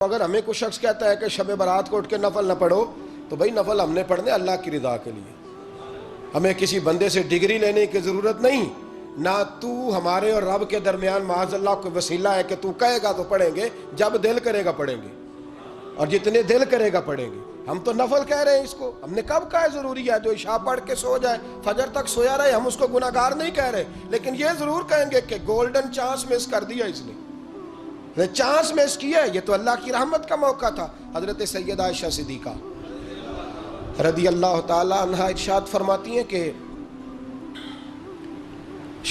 اگر ہمیں کوئی شخص کہتا ہے کہ شب برات کو اٹھ کے نفل نہ پڑھو تو بھائی نفل ہم نے پڑھنے اللہ کی رضا کے لیے، ہمیں کسی بندے سے ڈگری لینے کی ضرورت نہیں، نہ تو ہمارے اور رب کے درمیان معاذ اللہ کوئی وسیلہ ہے کہ تو کہے گا تو پڑھیں گے، جب دل کرے گا پڑھیں گے، اور جتنے دل کرے گا پڑھیں گے۔ ہم تو نفل کہہ رہے ہیں اس کو، ہم نے کب کہا ہے ضروری ہے جو عشاء پڑھ کے سو جائے فجر تک سویا رہے، ہم اس کو گناہگار نہیں کہہ رہے، لیکن یہ ضرور کہیں گے کہ گولڈن چانس مس کر دیا اس نے، چانس مس کیا ہے، یہ تو اللہ کی رحمت کا موقع تھا۔ حضرت سیدہ عائشہ صدیقہ رضی اللہ تعالی عنہ ارشاد فرماتی ہیں کہ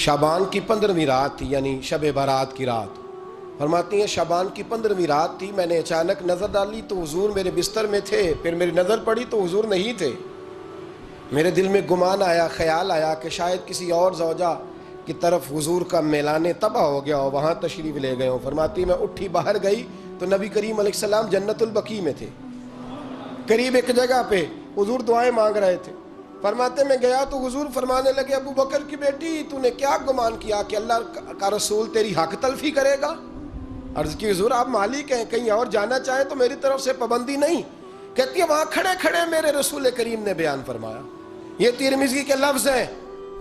شعبان کی 15ویں رات تھی، یعنی شب برات کی رات، فرماتی ہیں شعبان کی 15ویں رات تھی، میں نے اچانک نظر ڈالی تو حضور میرے بستر میں تھے، پھر میری نظر پڑی تو حضور نہیں تھے، میرے دل میں گمان آیا، خیال آیا کہ شاید کسی اور زوجہ کی طرف حضور کا میلان تباہ ہو گیا ہو، وہاں تشریف لے گئے ہوں۔ فرماتی میں اٹھی باہر گئی تو نبی کریم علیہ السلام جنت البقیع میں تھے، قریب ایک جگہ پہ حضور دعائیں مانگ رہے تھے۔ فرماتے میں گیا تو حضور فرمانے لگے ابو بکر کی بیٹی تو نے کیا گمان کیا کہ اللہ کا رسول تیری حق تلفی کرے گا؟ عرض کی حضور آپ مالک ہیں، کہیں اور جانا چاہیں تو میری طرف سے پابندی نہیں۔ کہتی ہے وہاں کھڑے کھڑے میرے رسول کریم نے بیان فرمایا، یہ ترمذی کے لفظ ہیں،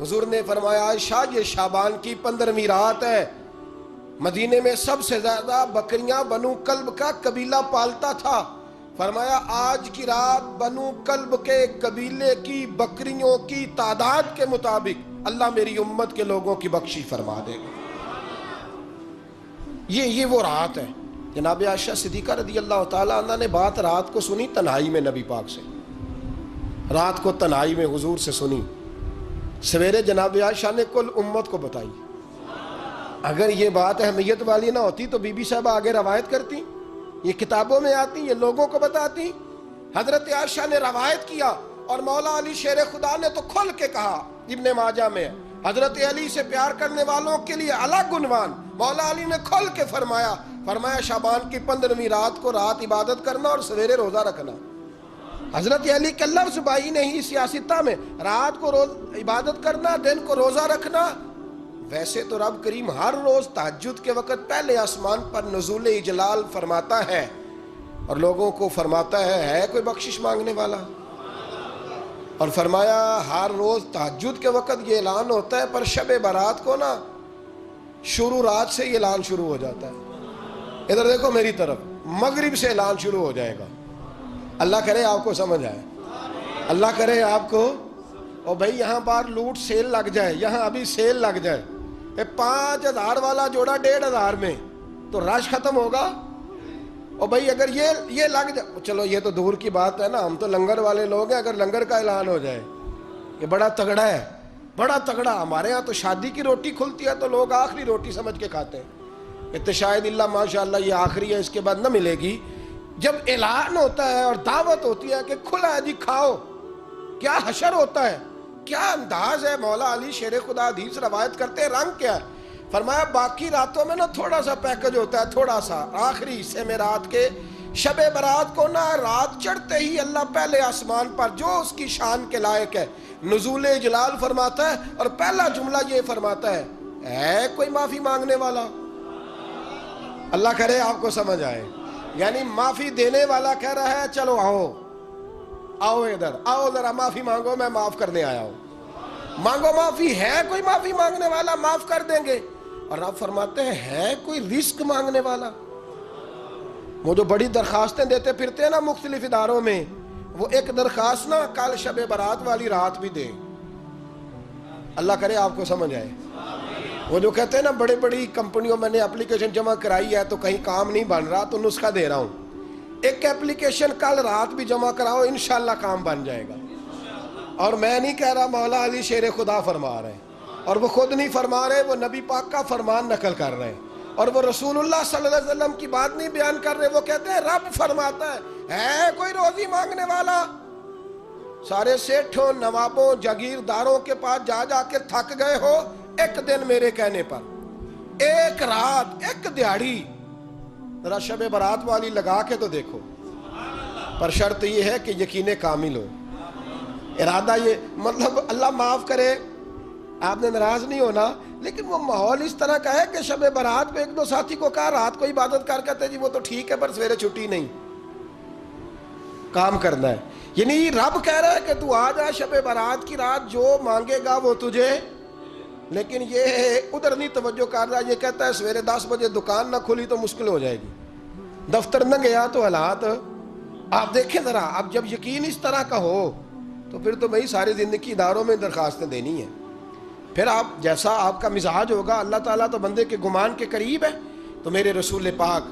حضور نے فرمایا عائشہ یہ شعبان کی 15ویں رات ہے، مدینے میں سب سے زیادہ بکریاں بنو کلب کا قبیلہ پالتا تھا، فرمایا آج کی رات بنو کلب کے قبیلے کی بکریوں کی تعداد کے مطابق اللہ میری امت کے لوگوں کی بخشش فرما دے گا۔ یہ وہ رات ہے۔ جناب عائشہ صدیقہ رضی اللہ تعالیٰ عنہ نے بات رات کو سنی تنہائی میں، نبی پاک سے رات کو تنہائی میں حضور سے سنی، سویرے جناب عائشہ نے کل امت کو بتائی۔ اگر یہ بات اہمیت والی نہ ہوتی تو بی بی صاحبہ آگے روایت کرتی، یہ کتابوں میں آتی، یہ لوگوں کو بتاتی۔ حضرت عائشہ نے روایت کیا اور مولا علی شیر خدا نے تو کھل کے کہا، ابن ماجہ میں حضرت علی سے پیار کرنے والوں کے لیے الگ عنوان، مولا علی نے کھل کے فرمایا شعبان کی 15ویں رات کو رات عبادت کرنا اور سویرے روزہ رکھنا۔ حضرت علی کے لفظ بائی نہیں سیاستہ میں، رات کو روز عبادت کرنا، دن کو روزہ رکھنا۔ ویسے تو رب کریم ہر روز تہجد کے وقت پہلے آسمان پر نزول اجلال فرماتا ہے اور لوگوں کو فرماتا ہے کوئی بخشش مانگنے والا؟ اور فرمایا ہر روز تہجد کے وقت یہ اعلان ہوتا ہے، پر شب برات کو نا شروع رات سے یہ اعلان شروع ہو جاتا ہے۔ ادھر دیکھو میری طرف، مغرب سے اعلان شروع ہو جائے گا۔ اللہ کرے آپ کو سمجھ آئے، اللہ کرے آپ کو، اور بھائی یہاں بار لوٹ سیل لگ جائے، یہاں ابھی سیل لگ جائے، 5000 والا جوڑا 1500 میں تو رش ختم ہوگا۔ اور بھائی اگر یہ لگ جائے، چلو یہ تو دور کی بات ہے نا، ہم تو لنگر والے لوگ ہیں، اگر لنگر کا اعلان ہو جائے کہ بڑا تگڑا ہے، بڑا تگڑا، ہمارے ہاں تو شادی کی روٹی کھلتی ہے تو لوگ آخری روٹی سمجھ کے کھاتے ہیں، تو شاید اللہ ماشاءاللہ یہ آخری ہے، اس کے بعد نہ ملے گی۔ جب اعلان ہوتا ہے اور دعوت ہوتی ہے کہ کھلا ہے جی کھاؤ، کیا حشر ہوتا ہے، کیا انداز ہے۔ مولا علی شیر خدا حدیث روایت کرتے ہیں، رنگ کیا ہے؟ فرمایا باقی راتوں میں نا تھوڑا سا پیکج ہوتا ہے، تھوڑا سا، آخری حصے میں رات کے شب برات کو نا رات چڑھتے ہی اللہ پہلے آسمان پر جو اس کی شان کے لائق ہے نزول جلال فرماتا ہے، اور پہلا جملہ یہ فرماتا ہے کوئی معافی مانگنے والا؟ اللہ کرے آپ کو سمجھ آئے، یعنی معافی دینے والا کہہ رہا ہے چلو آؤ ادھر آؤ ذرا معافی مانگو، میں معاف کرنے آیا ہوں، مانگو معافی، ہے کوئی معافی مانگنے والا؟ معاف کر دیں گے۔ اور آپ فرماتے ہیں ہے کوئی رزق مانگنے والا؟ وہ جو بڑی درخواستیں دیتے پھرتے ہیں نا مختلف اداروں میں، وہ ایک درخواست نا کل شب برات والی رات بھی دیں۔ اللہ کرے آپ کو سمجھ آئے۔ وہ جو کہتے ہیں نا بڑی بڑی کمپنیوں میں نے اپلیکیشن جمع کرائی ہے تو کہیں کام نہیں بن رہا تو نسخہ دے رہا ہوں، ایک اپلیکیشن کل رات بھی جمع کراؤ انشاءاللہ کام بن جائے گا۔ اور میں نہیں کہہ رہا، مولا علی شیر خدا فرما رہے ہیں، اور وہ خود نہیں فرما رہے، وہ نبی پاک کا فرمان نقل کر رہے ہیں، اور وہ رسول اللہ صلی اللہ علیہ وسلم کی بات نہیں بیان کر رہے، وہ کہتے ہیں رب فرماتا ہے کوئی روزی مانگنے والا؟ سارے سیٹھوں نوابوں جاگیرداروں کے پاس جا جا کے تھک گئے ہو، ایک دن میرے کہنے پر، ایک رات، ایک دیہڑی ذرا شب برات والی لگا کے تو دیکھو، پر شرط یہ ہے کہ یقین کامل ہو، ارادہ یہ، مطلب اللہ معاف کرے آپ نے ناراض نہیں ہونا، لیکن وہ ماحول اس طرح کا ہے کہ شب برات پہ ایک دو ساتھی کو کہا رات کو عبادت کر کہتے جی وہ تو ٹھیک ہے پر سویرے چھٹی نہیں، کام کرنا ہے. یعنی رب کہہ رہا ہے کہ تو آ جا شب برات کی رات، جو مانگے گا وہ تجھے. لیکن یہ ادھر نہیں توجہ کر رہا، یہ کہتا ہے سویرے 10 بجے دکان نہ کھلی تو مشکل ہو جائے گی، دفتر نہ گیا تو حالات. آپ دیکھیں ذرا، اب جب یقین اس طرح کا ہو تو پھر تو بھائی ساری زندگی اداروں میں درخواستیں دینی ہیں. پھر آپ جیسا آپ کا مزاج ہوگا، اللہ تعالیٰ تو بندے کے گمان کے قریب ہے. تو میرے رسول پاک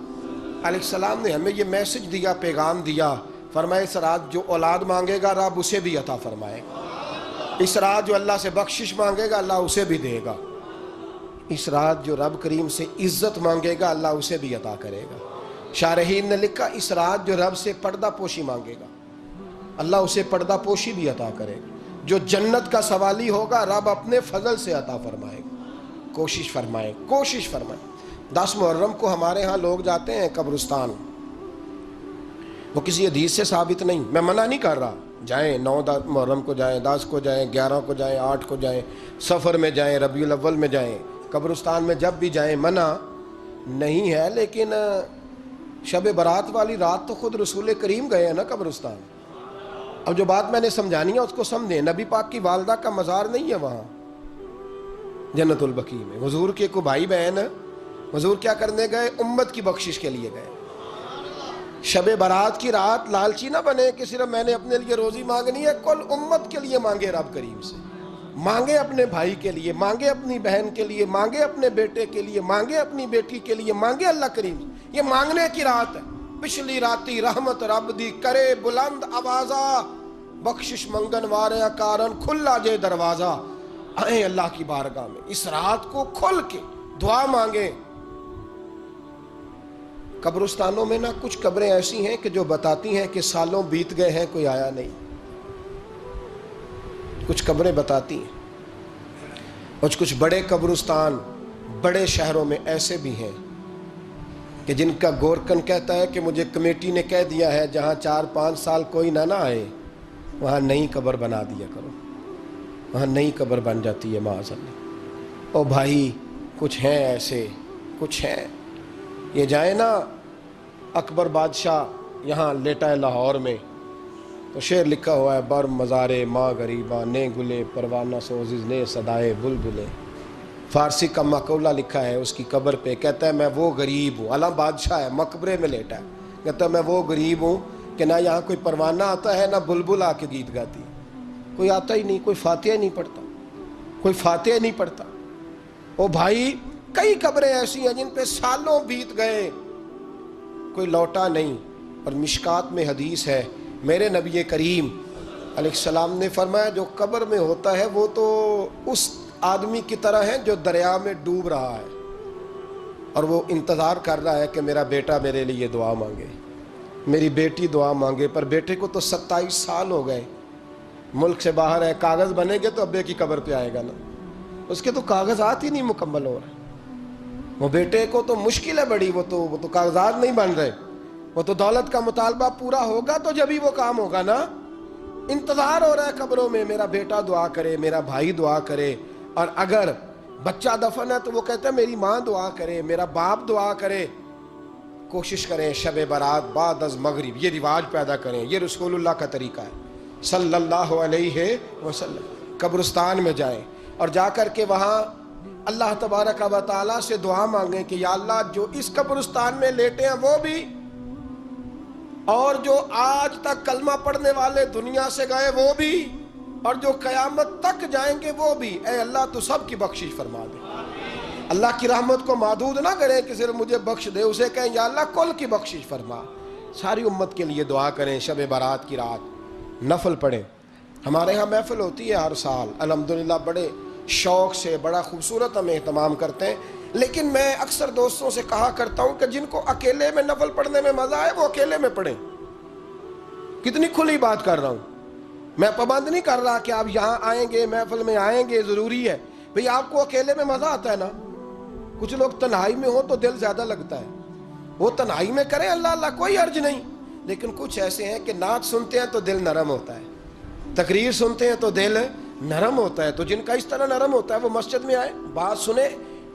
علیہ السلام نے ہمیں یہ میسج دیا، پیغام دیا، فرمائے اس رات جو اولاد مانگے گا رب اسے بھی عطا فرمائے گا. اس رات جو اللہ سے بخشش مانگے گا اللہ اسے بھی دے گا. اس رات جو رب کریم سے عزت مانگے گا اللہ اسے بھی عطا کرے گا. شارحین نے لکھا اس رات جو رب سے پردہ پوشی مانگے گا اللہ اسے پردہ پوشی بھی عطا کرے گا. جو جنت کا سوالی ہوگا رب اپنے فضل سے عطا فرمائے گا. کوشش فرمائیں، کوشش فرمائیں. 10 محرم کو ہمارے ہاں لوگ جاتے ہیں قبرستان، وہ کسی حدیث سے ثابت نہیں، میں منع نہیں کر رہا، جائیں 9 محرم کو جائیں، 10 کو جائیں، 11 کو جائیں، 8 کو جائیں، سفر میں جائیں، ربیع الاول میں جائیں، قبرستان میں جب بھی جائیں منع نہیں ہے. لیکن شب برات والی رات تو خود رسول کریم گئے ہیں نا قبرستان. اب جو بات میں نے سمجھانی ہے اس کو سمجھیں. نبی پاک کی والدہ کا مزار نہیں ہے وہاں جنت البقیع میں. حضور کے کو بھائی بہن حضور کیا کرنے گئے؟ امت کی بخشش کے لیے گئے. شب برات کی رات لالچی نہ بنے کہ صرف میں نے اپنے لیے روزی مانگنی ہے، کل امت کے لیے مانگے رب کریم سے. مانگے اپنے بھائی کے لیے، مانگے اپنی بہن کے لیے، مانگے اپنے بیٹے کے لیے، مانگے اپنی بیٹی کے لیے، مانگے اللہ کریم سے. یہ مانگنے کی رات ہے. پچھلی راتی رحمت رب دی کرے بلند آوازہ، بخشش منگن وارے کارن کھلا جے دروازہ. آئیں اللہ کی بارگاہ میں اس رات کو کھل کے دعا مانگیں. قبرستانوں میں نہ کچھ قبریں ایسی ہیں کہ جو بتاتی ہیں کہ سالوں بیت گئے ہیں کوئی آیا نہیں. کچھ قبریں بتاتی ہیں. اور کچھ بڑے قبرستان بڑے شہروں میں ایسے بھی ہیں کہ جن کا گورکن کہتا ہے کہ مجھے کمیٹی نے کہہ دیا ہے جہاں 4-5 سال کوئی نہ آئے وہاں نئی قبر بنا دیا کرو. وہاں نئی قبر بن جاتی ہے معاذ اللہ. او بھائی کچھ ہیں ایسے، کچھ ہیں. یہ جائیں نا اکبر بادشاہ یہاں لیٹا ہے لاہور میں تو شعر لکھا ہوا ہے بر مزارے ماں غریباں نے گلے پروانہ سوزز نے صدائے بلبلے. فارسی کا مقولہ لکھا ہے اس کی قبر پہ، کہتا ہے میں وہ غریب ہوں. اعلیٰ بادشاہ ہے مقبرے میں لیٹا ہے، کہتا ہے میں وہ غریب ہوں کہ نہ یہاں کوئی پروانہ آتا ہے نہ بلبل آ کے گیت گاتی ہے. کوئی آتا ہی نہیں، کوئی فاتحہ نہیں پڑھتا، کوئی فاتحہ نہیں پڑھتا. او بھائی کئی قبریں ایسی ہیں جن پہ سالوں بیت گئے کوئی لوٹا نہیں. اور مشکات میں حدیث ہے میرے نبی کریم علیہ السلام نے فرمایا جو قبر میں ہوتا ہے وہ تو اس آدمی کی طرح ہے جو دریا میں ڈوب رہا ہے اور وہ انتظار کر رہا ہے کہ میرا بیٹا میرے لیے دعا مانگے، میری بیٹی دعا مانگے. پر بیٹے کو تو 27 سال ہو گئے، ملک سے باہر ہے. کاغذ بنے گے تو ابے کی قبر پہ آئے گا نا، اس کے تو کاغذات ہی نہیں مکمل ہو رہے. وہ بیٹے کو تو مشکل ہے بڑی، وہ تو کاغذات نہیں بن رہے. وہ تو دولت کا مطالبہ پورا ہوگا تو جب ہی وہ کام ہوگا نا. انتظار ہو رہا ہے قبروں میں میرا بیٹا دعا کرے، میرا بھائی دعا کرے. اور اگر بچہ دفن ہے تو وہ کہتا ہے میری ماں دعا کرے، میرا باپ دعا کرے. کوشش کریں شب برات بعد از مغرب یہ رواج پیدا کریں. یہ رسول اللہ کا طریقہ ہے صلی اللہ علیہ وسلم. قبرستان میں جائیں اور جا کر کے وہاں اللہ تبارک و تعالیٰ سے دعا مانگیں کہ یا اللہ جو اس قبرستان میں لیٹے ہیں وہ بھی، اور جو آج تک کلمہ پڑھنے والے دنیا سے گئے وہ بھی، اور جو قیامت تک جائیں گے وہ بھی. اے اللہ تو سب کی بخشش فرما دے. اللہ کی رحمت کو محدود نہ کریں کہ صرف مجھے بخش دے، اسے کہیں یا اللہ کل کی بخشش فرما. ساری امت کے لیے دعا کریں. شب برات کی رات نفل پڑھیں. ہمارے ہاں محفل ہوتی ہے ہر سال الحمدللہ، بڑے شوق سے بڑا خوبصورت ہم اہتمام کرتے ہیں. لیکن میں اکثر دوستوں سے کہا کرتا ہوں کہ جن کو اکیلے میں نفل پڑھنے میں مزہ آئے وہ اکیلے میں پڑھیں. کتنی کھلی بات کر رہا ہوں. میں پابند نہیں کر رہا کہ آپ یہاں آئیں گے محفل میں آئیں گے ضروری ہے. بھئی آپ کو اکیلے میں مزہ آتا ہے نا. کچھ لوگ تنہائی میں ہوں تو دل زیادہ لگتا ہے، وہ تنہائی میں کریں اللہ اللہ کوئی حرج نہیں. لیکن کچھ ایسے ہیں کہ نعت سنتے ہیں تو دل نرم ہوتا ہے، تقریر سنتے ہیں تو دل نرم ہوتا ہے. تو جن کا اس طرح نرم ہوتا ہے وہ مسجد میں آئے, بات سنے.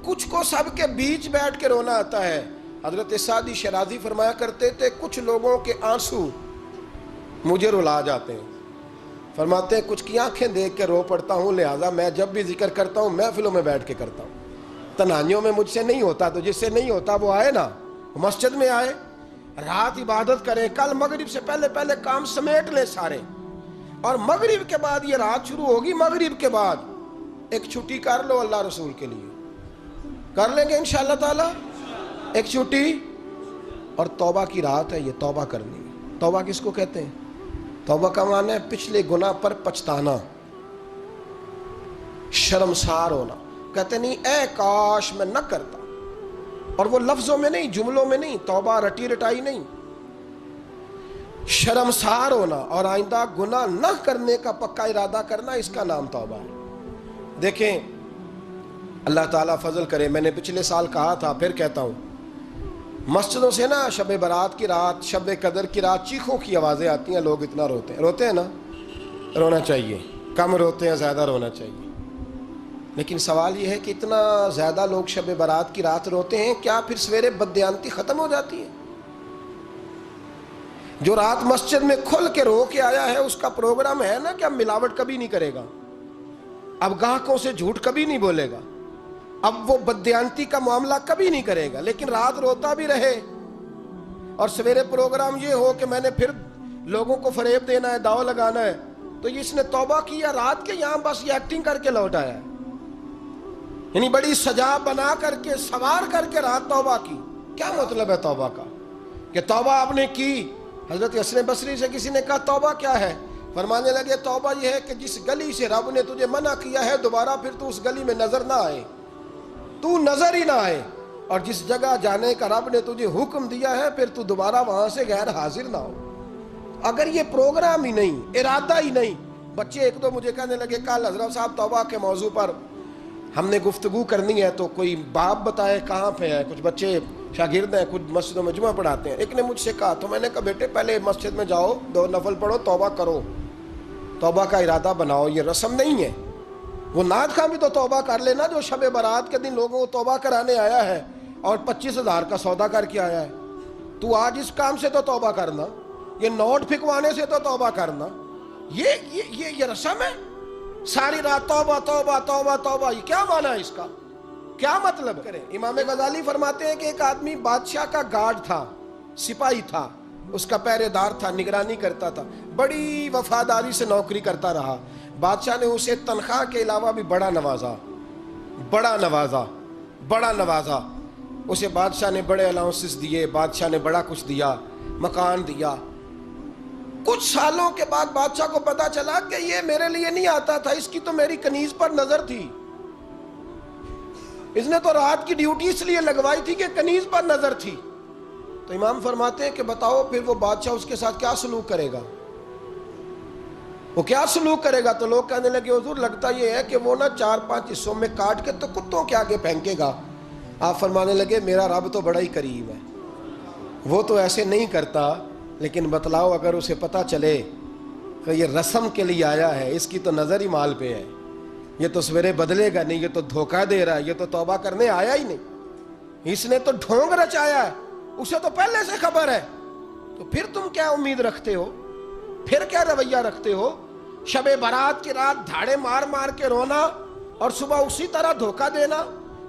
کچھ کو سب کے بیچ بیٹھ کے رونا آتا ہے. حضرت سعدی شیرازی فرمایا کرتے تھے کچھ لوگوں کے آنسو مجھے رلا جاتے ہیں. فرماتے ہیں کچھ کی آنکھیں دیکھ کے رو پڑتا ہوں, لہٰذا میں جب بھی ذکر کرتا ہوں محفلوں میں بیٹھ کے کرتا ہوں. تنہائیوں میں مجھ سے نہیں ہوتا, تو جس سے نہیں ہوتا وہ آئے نا, مسجد میں آئے, رات عبادت کریں. کل مغرب سے پہلے پہلے کام سمیٹ لیں سارے, اور مغرب کے بعد یہ رات شروع ہوگی, مغرب کے بعد ایک چھٹی کر لو اللہ رسول کے لیے. کر لیں گے انشاءاللہ تعالی ایک چھٹی. اور توبہ کی رات ہے یہ, توبہ کرنی ہے. توبہ کس کو کہتے ہیں؟ توبہ کا معنی ہے پچھلے گناہ پر پچھتانا, شرمسار ہونا. کہتے نہیں اے کاش میں نہ کرتا, اور وہ لفظوں میں نہیں, جملوں میں نہیں, توبہ رٹی رٹائی نہیں, شرمسار ہونا اور آئندہ گناہ نہ کرنے کا پکا ارادہ کرنا, اس کا نام توبہ ہے. دیکھیں اللہ تعالیٰ فضل کرے, میں نے پچھلے سال کہا تھا پھر کہتا ہوں, مسجدوں سے نا شب برات کی رات, شب قدر کی رات چیخوں کی آوازیں آتی ہیں, لوگ اتنا روتے ہیں نا. رونا چاہیے, کم روتے ہیں زیادہ رونا چاہیے. لیکن سوال یہ ہے کہ اتنا زیادہ لوگ شب برات کی رات روتے ہیں, کیا پھر سویرے بددیانتی ختم ہو جاتی ہے؟ جو رات مسجد میں کھل کے رو کے آیا ہے اس کا پروگرام ہے نا کہ اب ملاوٹ کبھی نہیں کرے گا, اب گاہکوں سے جھوٹ کبھی نہیں بولے گا, اب وہ بددیانتی کا معاملہ کبھی نہیں کرے گا. لیکن رات روتا بھی رہے اور سویرے پروگرام یہ ہو کہ میں نے پھر لوگوں کو فریب دینا ہے, داؤ لگانا ہے, تو اس نے توبہ کیا رات کے, یہاں بس یہ ایکٹنگ کر کے لوٹ آیا ہے. یعنی بڑی سجا بنا کر کے سوار کر کے رات توبہ کی. کیا مطلب ہے توبہ کا؟ کہ توبہ آپ نے کی. حضرت حسن بصری سے کسی نے کہا توبہ کیا ہے؟ فرمانے لگے توبہ یہ ہے کہ جس گلی سے رب نے تجھے منع کیا ہے دوبارہ پھر تو اس گلی میں نظر نہ آئے, تو نظر ہی نہ آئے. اور جس جگہ جانے کا رب نے تجھے حکم دیا ہے پھر تو دوبارہ وہاں سے غیر حاضر نہ ہو. اگر یہ پروگرام ہی نہیں, ارادہ ہی نہیں. بچے ایک دو مجھے کہنے لگے کل حضرت صاحب توبہ کے موضوع پر ہم نے گفتگو کرنی ہے, تو کوئی باپ بتائے کہاں پہ ہے. کچھ بچے شاگرد ہیں, کچھ مسجدوں میں جمعہ پڑھاتے ہیں. ایک نے مجھ سے کہا, تو میں نے کہا بیٹے پہلے مسجد میں جاؤ, 2 نفل پڑھو, توبہ کرو, توبہ کا ارادہ بناؤ. یہ رسم نہیں ہے. وہ نعت خواں بھی تو توبہ کر لینا جو شب برات کے دن لوگوں کو توبہ کرانے آیا ہے اور 25,000 کا سودا کر کے آیا ہے. تو آج اس کام سے تو توبہ کرنا, یہ نوٹ پھکوانے سے تو توبہ کرنا. یہ رسم ہے. ساری رات توبہ توبہ توبہ توبہ, یہ کیا معنی ہے اس کا؟ کیا مطلب کریں؟ امام غزالی فرماتے ہیں کہ ایک آدمی بادشاہ کا گارڈ تھا, سپاہی تھا, اس کا پہرے دار تھا, نگرانی کرتا تھا, بڑی وفاداری سے نوکری کرتا رہا. بادشاہ نے اسے تنخواہ کے علاوہ بھی بڑا نوازا. اسے بادشاہ نے بڑے الاؤنسز دیے, بادشاہ نے بڑا کچھ دیا, مکان دیا. کچھ سالوں کے بعد بادشاہ کو پتا چلا کہ یہ میرے لیے نہیں آتا تھا, اس کی تو میری کنیز پر نظر تھی. اس نے تو رات کی ڈیوٹی اس لیے لگوائی تھی کہ کنیز پر نظر تھی. تو امام فرماتے ہیں کہ بتاؤ پھر وہ بادشاہ اس کے ساتھ کیا سلوک کرے گا؟ وہ کیا سلوک کرے گا؟ تو لوگ کہنے لگے حضور لگتا یہ ہے کہ وہ نا 4-5 حصوں میں کاٹ کے تو کتوں کے آگے پھینکے گا. آپ فرمانے لگے میرا رب تو بڑا ہی کریم ہے, وہ تو ایسے نہیں کرتا. لیکن بتلاؤ اگر اسے پتا چلے کہ یہ رسم کے لیے آیا ہے, اس کی تو نظر ہی مال پہ ہے, یہ تو سویرے بدلے گا نہیں, یہ تو دھوکہ دے رہا ہے, یہ تو توبہ کرنے آیا ہی نہیں, اس نے تو ڈھونگ رچایا ہے, اسے تو پہلے سے خبر ہے. تو پھر تم کیا امید رکھتے ہو؟ پھر کیا رویہ رکھتے ہو؟ شب برات کی رات دھاڑے مار مار کے رونا اور صبح اسی طرح دھوکہ دینا,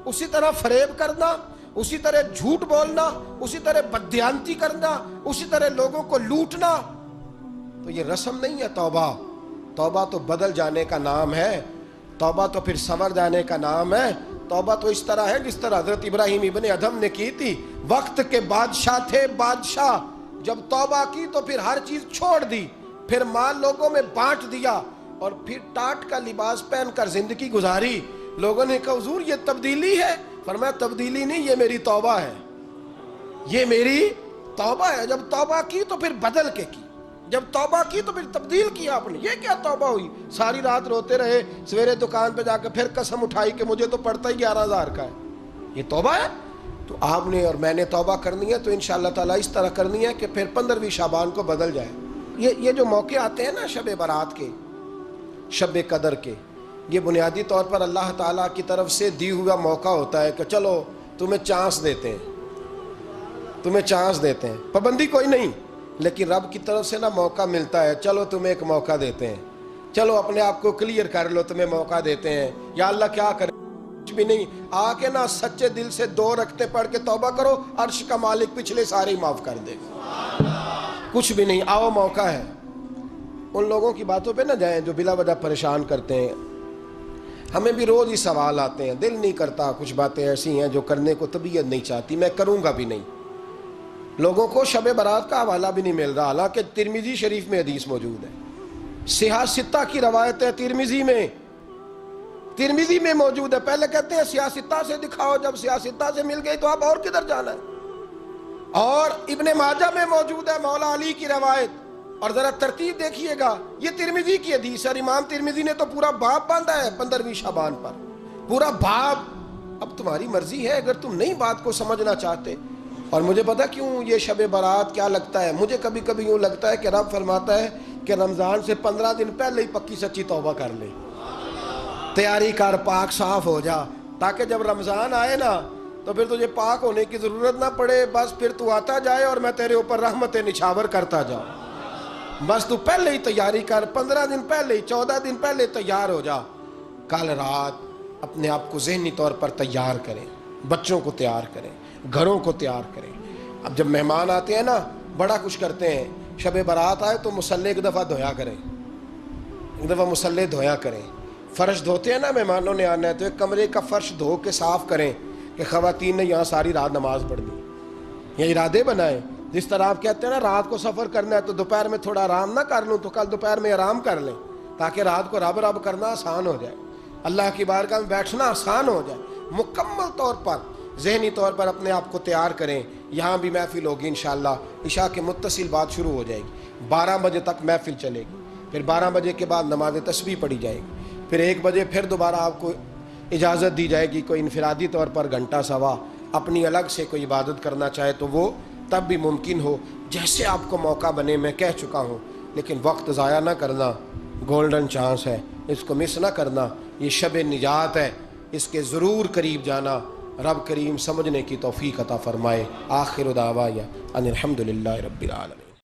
اسی طرح فریب کرنا, اسی طرح جھوٹ بولنا, اسی طرح بددیانتی کرنا, اسی طرح لوگوں کو لوٹنا. تو یہ رسم نہیں ہے توبہ. توبہ تو بدل جانے کا نام ہے, توبہ تو پھر سنور جانے کا نام ہے. توبہ تو اس طرح ہے جس طرح حضرت ابراہیم ابن ادھم نے کی تھی. وقت کے بادشاہ تھے, بادشاہ جب توبہ کی تو پھر ہر چیز چھوڑ دی, پھر مال لوگوں میں بانٹ دیا اور پھر ٹاٹ کا لباس پہن کر زندگی گزاری. لوگوں نے کہا حضور یہ تبدیلی ہے. فرمایا تبدیلی نہیں, یہ میری توبہ ہے, یہ میری توبہ ہے. جب توبہ کی تو پھر بدل کے کی, جب توبہ کی تو پھر تبدیل کیا آپ نے. یہ کیا توبہ ہوئی؟ ساری رات روتے رہے, سویرے دکان پہ جا کے پھر قسم اٹھائی کہ مجھے تو پڑتا ہی 11,000 کا ہے. یہ توبہ ہے؟ تو آپ نے اور میں نے توبہ کرنی ہے تو انشاءاللہ تعالیٰ اس طرح کرنی ہے کہ پھر 15ویں شعبان کو بدل جائے. یہ جو موقع آتے ہیں نا شب برات کے, شب قدر کے, یہ بنیادی طور پر اللہ تعالیٰ کی طرف سے دی ہوا موقع ہوتا ہے کہ چلو تمہیں چانس دیتے ہیں، تمہیں چانس دیتے ہیں، پابندی کوئی نہیں، لیکن رب کی طرف سے نا موقع ملتا ہے، چلو تمہیں ایک موقع دیتے ہیں، چلو اپنے آپ کو کلیئر کر لو، تمہیں موقع دیتے ہیں۔ یا اللہ کیا کرے؟ کچھ بھی نہیں، آ کے نا سچے دل سے 2 رکعتیں پڑھ کے توبہ کرو، عرش کا مالک پچھلے سارے معاف کر دے گا۔ کچھ بھی نہیں، آؤ موقع ہے۔ ان لوگوں کی باتوں پہ نہ جائیں جو بلا وجہ پریشان کرتے ہیں۔ ہمیں بھی روز ہی سوال آتے ہیں، دل نہیں کرتا، کچھ باتیں ایسی ہیں جو کرنے کو طبیعت نہیں چاہتی، میں کروں گا بھی نہیں۔ لوگوں کو شب برات کا حوالہ بھی نہیں مل رہا، حالانکہ ترمذی شریف میں حدیث موجود ہے، صحاح ستہ کی روایت ہے، ترمذی میں موجود ہے۔ پہلے کہتے ہیں صحاح ستہ سے دکھاؤ، جب صحاح ستہ سے مل گئی تو اب اور کدھر جانا ہے؟ اور ابن ماجہ میں موجود ہے مولا علی کی روایت، اور ذرا ترتیب دیکھیے گا، یہ ترمذی کی حدیث ہے، اور امام ترمذی نے تو پورا باب باندھا ہے 15ویں شعبان پر، پورا باب۔ اب تمہاری مرضی ہے، اگر تم نہیں بات کو سمجھنا چاہتے۔ اور مجھے پتا کیوں یہ شب برات کیا لگتا ہے، مجھے کبھی کبھی یوں لگتا ہے کہ رب فرماتا ہے کہ رمضان سے 15 دن پہلے ہی پکی سچی توبہ کر لے، تیاری کر، پاک صاف ہو جا، تاکہ جب رمضان آئے نا تو پھر تجھے پاک ہونے کی ضرورت نہ پڑے، بس پھر تو آتا جائے اور میں تیرے اوپر رحمتیں نچھاور کرتا جاؤں۔ بس تو پہلے ہی تیاری کر، 15 دن پہلے ہی، 14 دن پہلے تیار ہو جا۔ کل رات اپنے آپ کو ذہنی طور پر تیار کریں، بچوں کو تیار کریں، گھروں کو تیار کریں۔ اب جب مہمان آتے ہیں نا بڑا کچھ کرتے ہیں، شب برات آئے تو مصلے ایک دفعہ دھویا کریں، ایک دفعہ مصلے دھویا کریں۔ فرش دھوتے ہیں نا، مہمانوں نے آنا ہے تو ایک کمرے کا فرش دھو کے صاف کریں کہ خواتین نے یہاں ساری رات نماز پڑھ دی، یہ ارادے بنائیں۔ جس طرح آپ کہتے ہیں نا رات کو سفر کرنا ہے تو دوپہر میں تھوڑا آرام نہ کر لوں تو کل دوپہر میں آرام کر لیں، تاکہ رات کو رب رب کرنا آسان ہو جائے، اللہ کی بارگاہ میں بیٹھنا آسان ہو جائے۔ مکمل طور پر ذہنی طور پر اپنے آپ کو تیار کریں۔ یہاں بھی محفل ہوگی انشاءاللہ، عشاء کے متصل بعد شروع ہو جائے گی، 12 بجے تک محفل چلے گی، پھر 12 بجے کے بعد نماز تسبیح پڑھی جائے گی، پھر 1 بجے پھر دوبارہ آپ کو اجازت دی جائے گی، کوئی انفرادی طور پر گھنٹہ سوا اپنی الگ سے کوئی عبادت کرنا چاہے تو وہ تب بھی ممکن ہو، جیسے آپ کو موقع بنے۔ میں کہہ چکا ہوں، لیکن وقت ضائع نہ کرنا، گولڈن چانس ہے، اس کو مس نہ کرنا، یہ شب نجات ہے، اس کے ضرور قریب جانا۔ رب کریم سمجھنے کی توفیق عطا فرمائے۔ آخر دعوانا ان الحمدللہ رب العالمین۔